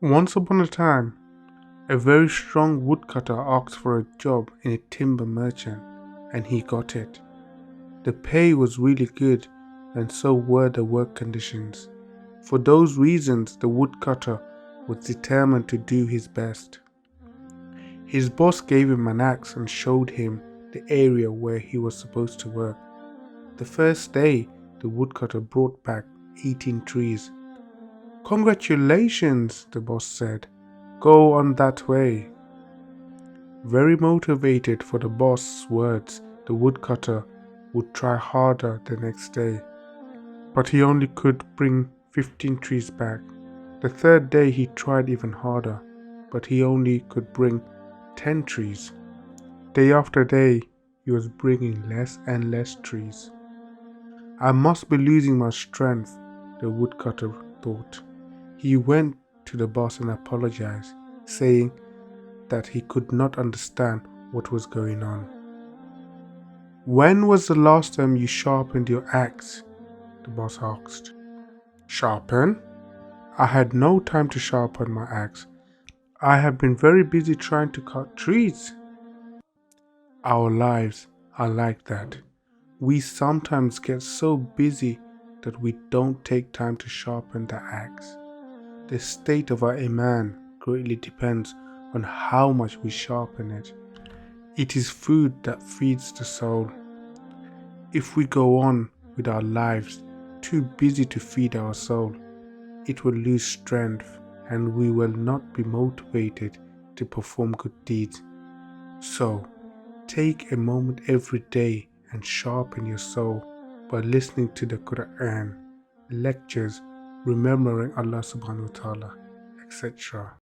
Once upon a time, a very strong woodcutter asked for a job in a timber merchant, and he got it. The pay was really good, and so were the work conditions. For those reasons, the woodcutter was determined to do his best. His boss gave him an axe and showed him the area where he was supposed to work. The first day, the woodcutter brought back 18 trees. "Congratulations," the boss said. "Go on that way." Very motivated for the boss's words, the woodcutter would try harder the next day. But he only could bring 15 trees back. The third day he tried even harder, but he only could bring 10 trees. Day after day, he was bringing less and less trees. "I must be losing my strength," the woodcutter thought. He went to the boss and apologized, saying that he could not understand what was going on. "When was the last time you sharpened your axe?" the boss asked. "Sharpen? I had no time to sharpen my axe. I have been very busy trying to cut trees." Our lives are like that. We sometimes get so busy that we don't take time to sharpen the axe. The state of our iman greatly depends on how much we sharpen it. It is food that feeds the soul. If we go on with our lives too busy to feed our soul, it will lose strength and we will not be motivated to perform good deeds. So, take a moment every day and sharpen your soul by listening to the Quran, lectures, remembering Allah subhanahu wa ta'ala, etc.